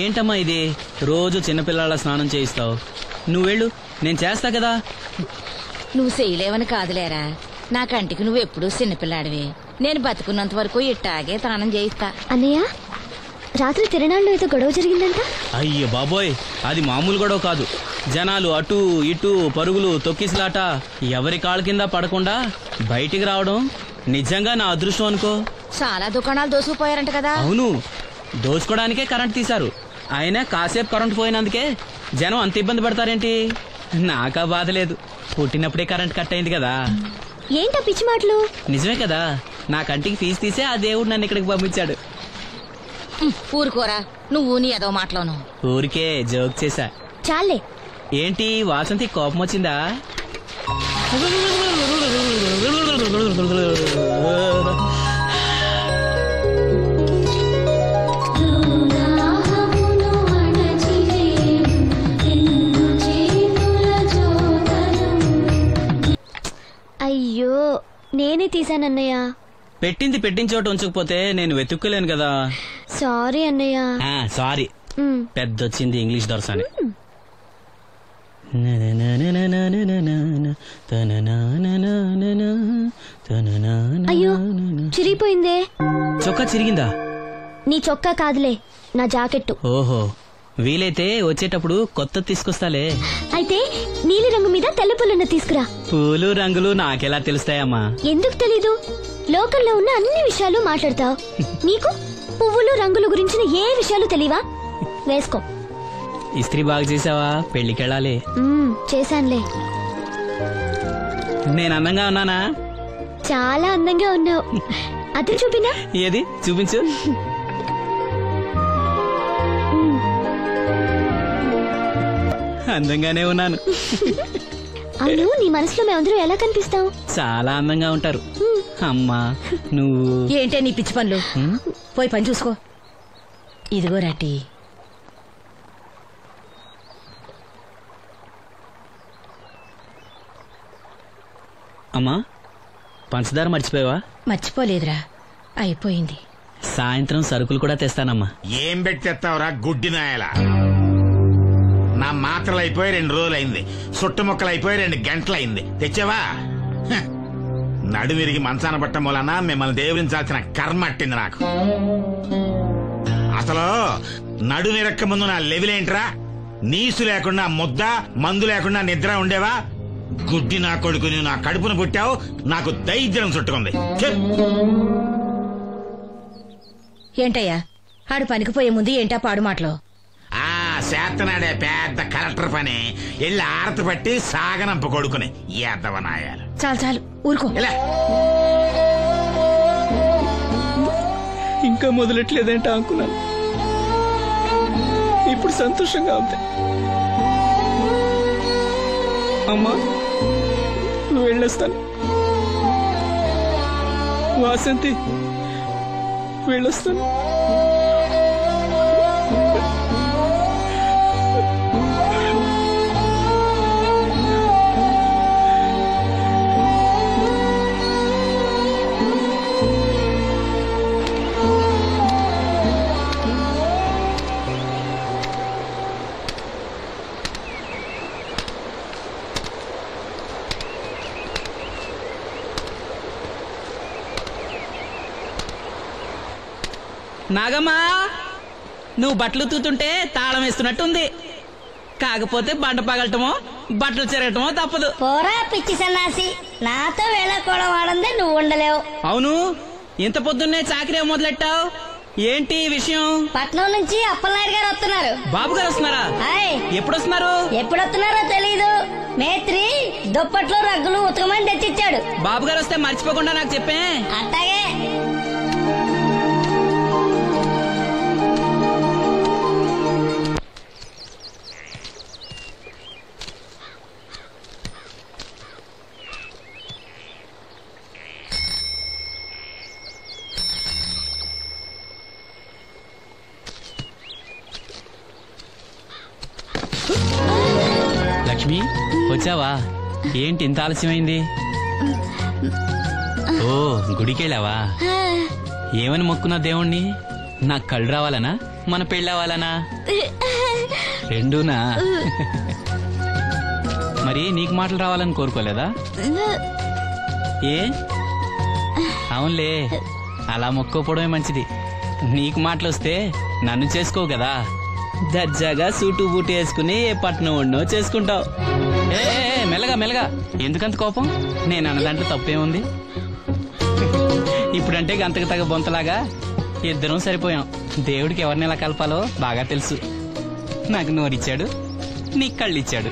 ఏంటమ్మా ఇది? రోజు చిన్నపిల్లల స్నానం చేయిస్తావు. నువ్వు వెళ్ళు, నేను చేస్తా కదా. నువ్వు చేయలేవని కాదులేరా, నా కంటికి నువ్వు ఎప్పుడూ చిన్నపిల్లాడివి. నేను బతుకున్నంత వరకు ఇట్టాగే స్నానం చేయిస్తా. అన్నయ్య, రాత్రి తిరణాల్లో ఏదో గొడవ జరిగిందంట. అయ్యో బాబోయ్, అది మామూలు గొడవ కాదు. జనాలు అటు ఇటు పరుగులు, తొక్కిసలాట. ఎవరి కాళ్ళ కింద పడకుండా బయటికి రావడం నిజంగా నా అదృష్టం అనుకో. చాలా దుకాణాలు దోసుకుపోయారంట కదా. అవును, దోచుకోవడానికే కరెంట్ తీశారు. అయినా కాసేపు కరెంట్ పోయినందుకే జనం అంత ఇబ్బంది పడతారేంటి? నాకా బాధ లేదు, పుట్టినప్పుడే కరెంట్ కట్ అయింది కదా. ఏంటా పిచ్చి మాటలు? నిజమే కదా, నా కంటికి ఫీజు తీసే ఆ దేవుడు నన్ను ఇక్కడికి పంపించాడు. ఊరుకోరా, నువ్వు నీ ఏదో మాటలోను. ఊరికే జోక్ చేశా. చాలే. ఏంటి వాసంతి కోపం వచ్చిందా? అయ్యో, నేనే తీసానన్నయ్య. పెట్టింది పెట్టిన చోట ఉంచకపోతే నేను వెతుక్కోలేను కదా. సారీ అన్నయ్య. సారీ. పెద్దొచ్చింది ఇంగ్లీష్ దొరసాని. అయ్యో, చిరిగిపోయిందే. చొక్కా చిరిగిందా? నీ చొక్కా కాదులే, నా జాకెట్టు. ఓహో, వీలైతే వచ్చేటప్పుడు కొత్త తీసుకొస్తాలే. అయితే నీలి రంగు మీద తెల్ల పూలను తీసుకురా. పూలు రంగులు నాకెలా తెలుస్తాయమ్మా? ఎందుకు తెలీదు? లోకల్లో ఉన్న అన్ని విషయాలు మాట్లాడతావు. నీకు పువ్వులు రంగుల గురించిన ఏ విషయాలు తెలియవా? వేసుకో. ఇస్త్రీ బాగా చేసావా? పెళ్లికెళ్ళాలి. చేశానులే. నేను అందంగా ఉన్నానా? చాలా అందంగా ఉన్నావు. అది చూపినా? ఏది చూపించు. అందంగానే ఉన్నాను. అవును, నీ మనసులో మేమందరూ ఎలా కనిపిస్తావు? చాలా అందంగా ఉంటారు. అమ్మా నువ్వు ఏంటే నీ పిచ్చి పనులు? పోయి పని చూసుకో. ఇదిగో రాటి. అమ్మా, పంచదార మర్చిపోయావా? మర్చిపోలేదురా, అయిపోయింది. సాయంత్రం సరుకులు కూడా తెస్తానమ్మా. ఏం పెట్టి తెస్తావురా గుడ్డి నాయలా? నా మాత్రలు అయిపోయి 2 రోజులైంది, సుట్టుముక్కలు అయిపోయి 2 గంటలైంది. తెచ్చావా? నడుమిరిగి మంచాన పట్టం వలన మిమ్మల్ని దేవురించాల్సిన కర్మ అట్టింది నాకు. అసలు నడుమిరక్క ముందు నా లెవెలేంట్రా? నీసు లేకుండా ముద్ద, మందు లేకుండా నిద్ర ఉండేవా? గుడ్డి నా కొడుకుని నా కడుపును పుట్టావు, నాకు దైద్యం చుట్టుకుంది. ఏంటయ్యా ఆడు పనికిపోయే ముందు ఏంటా పాడు మాటలు? చేతనాడే పెద్ద కలెక్టర్ పని. ఎల్లి ఆరతి పట్టి సాగనంప కొడుకుని ఎద్దవనాయాలు. చాలు చాలు ఊరుకో. ఇంకా మొదలెట్లేదేంటా అనుకున్నాను. ఇప్పుడు సంతోషంగా ఉంది. అమ్మా, నువ్వు వెళ్ళొస్తాను. వాసంతి, వెళ్ళొస్తాను. నాగమ్మా, నువ్వు బట్టలు తూతుంటే తాళం వేస్తున్నట్టుంది. కాకపోతే బండ పగలటమో బట్టలు చెరగటమో తప్పదు. పోరా పిచ్చి సన్నాసి, నాతో వేళకోవడం వాడందే నువ్వు ఉండలేవు. అవును, ఇంత పొద్దున్నే చాకరీ మొదలెట్టావు. ఏంటి విషయం? పట్నం నుంచి అప్పలనాయుడు గారు వస్తున్నారు. బాబు గారు వస్తున్నారా? ఎప్పుడు వస్తున్నారు? ఎప్పుడు వస్తున్నారో తెలీదు. మేత్రి దుప్పట్లు రగ్గులు ఉతకమని తెచ్చిచ్చాడు. బాబు గారు వస్తే మర్చిపోకుండా నాకు చెప్పే. అట్టాగే. లక్ష్మి, వచ్చావా? ఏంటి ఇంత ఆలస్యమైంది? ఓ, గుడికెళ్ళావా? ఏమని మొక్కున్నా దేవుణ్ణి? నాకు కళ్ళు రావాలనా? మన పెళ్ళి అవ్వాలనా? రెండూనా? మరి నీకు మాటలు రావాలని కోరుకోలేదా? ఏ అవునులే, అలా మొక్కోపోవడమే మంచిది. నీకు మాటలు వస్తే నన్ను చేసుకోవు కదా, దర్జాగా సూటు బూటు వేసుకుని ఏ పట్నం ఉండో చేసుకుంటావు. ఏ మెల్లగా మెల్లగా, ఎందుకంత కోపం? నేను అన్న దాంట్లో తప్పేముంది? ఇప్పుడంటే గంతకు తగ్గ బొంతలాగా ఇద్దరం సరిపోయాం. దేవుడికి ఎవరిని ఎలా కలపాలో బాగా తెలుసు. నాకు నోరిచ్చాడు, నీకు కళ్ళు ఇచ్చాడు.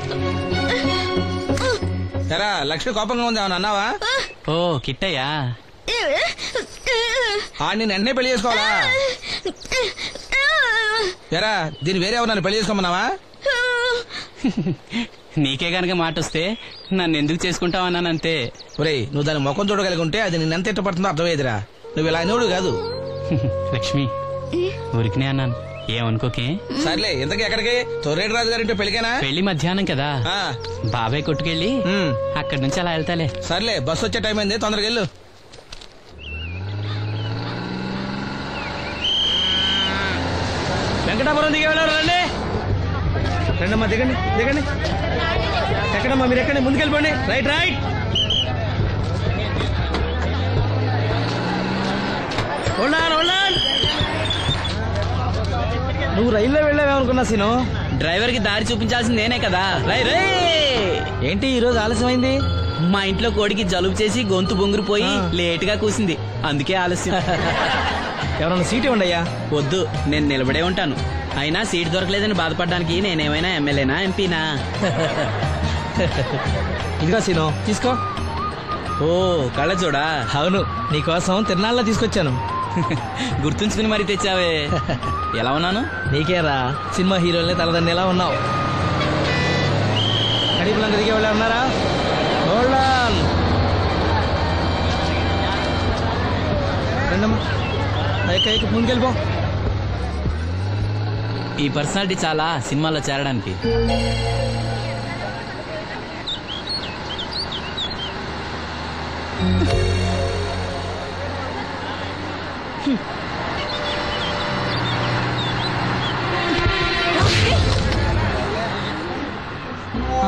లక్ష్మి కోపంగా ఉంది, ఏమన్నా అన్నావా? ఓ కిట్టయ్యా, నేను వెంటనే పెళ్లి చేసుకోవాలా? ఎరా దీన్ని వేరే ఎవరు పెళ్లి చేసుకోమన్నావా? నీకే గనక మాట వస్తే నన్ను ఎందుకు చేసుకుంటావన్నానంతే. ఒరేయ్, నువ్వు దాని ముఖం చూడగలిగి ఉంటే అది నిన్నెంత ఇష్టపడుతుందో అర్థమయ్యేదిరా. నువ్వు ఇలా అయినోడు కాదు. లక్ష్మి, ఊరికినే అన్నాను, ఏమనుకోకే. సర్లే, ఇంతకీ ఎక్కడికి? తొర్రేటి రాజు గారింటే పెళ్లికేనా? పెళ్లి మధ్యాహ్నం కదా, బాబాయ్ కొట్టుకెళ్ళి అక్కడి నుంచి అలా వెళ్తాలే. సర్లే, బస్సు వచ్చే టైం అయింది, తొందరగా వెళ్ళు. వెంకటాపురం దిగే వెళ్ళారు. రండి రండమ్మా, దిగండి దిగండి. ఎక్కడమ్మా మీరు? ఎక్కండి, ముందుకెళ్ళిపోండి. Right right. నువ్వు రైల్లో వెళ్ళావేమనుకున్నా సీను. డ్రైవర్ కి దారి చూపించాల్సింది నేనే కదా. రై రే. ఏంటి ఈ రోజు ఆలస్యమైంది? మా ఇంట్లో కోడికి జలుబు చేసి గొంతు బొంగురుపోయి లేట్ గా కూసింది, అందుకే ఆలస్యం. ఎవరన్నా సీట్ ఇవ్వండి అయ్యా. వద్దు, నేను నిలబడే ఉంటాను. అయినా సీట్ దొరకలేదని బాధపడడానికి నేనేమైనా ఎమ్మెల్యేనా ఎంపీనా? ఇదిగో సీను, తీసుకో. ఓ కళ్ళజోడా? అవును, నీకోసం తిరునాళ్ళ తీసుకొచ్చాను. గుర్తుంచుకుని మరి తెచ్చావే. ఎలా ఉన్నాను? నీకేరా, సినిమా హీరోలనే తలదన్ని ఎలా ఉన్నావు? కడిపులంగా దిగే వాళ్ళు ఉన్నారా? రండమ్మా, ముందుకెళ్ళిపో. ఈ పర్సనాలిటీ చాలా సినిమాలో చేరడానికి.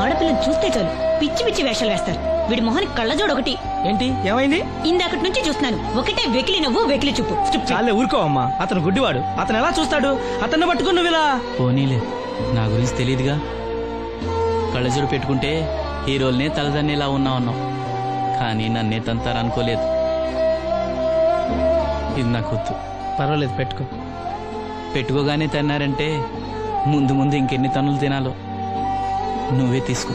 ఆడపిల్లని చూస్తే చాలు పిచ్చి పిచ్చి వేషాలు వేస్తారు. వీడి మొహానికి కళ్ళజోడు ఒకటి. ఏంటి ఏమైంది? ఇందాకటి నుంచి చూస్తున్నాను, ఒకటే వెకిలి నవ్వు వెకిలి చూపు. చాలే ఊరుకో అమ్మా, అతను గుడ్డివాడు. అతను ఎలా చూస్తాడు? అతన్ని పట్టుకుని నువ్వు ఇలా. పోనీలే, నా గురించి తెలియదుగా. కళ్ళజోడు పెట్టుకుంటే హీరోల్నే తలదన్నేలా ఉన్నావు, కానీ నన్నే తంతారనుకోలేదు. ఇది నాకు వద్దు. పర్వాలేదు, పెట్టుకో. పెట్టుకోగానే తన్నారంటే ముందు ముందు ఇంకెన్ని తన్నులు తినాలో. నువ్వే తీసుకో.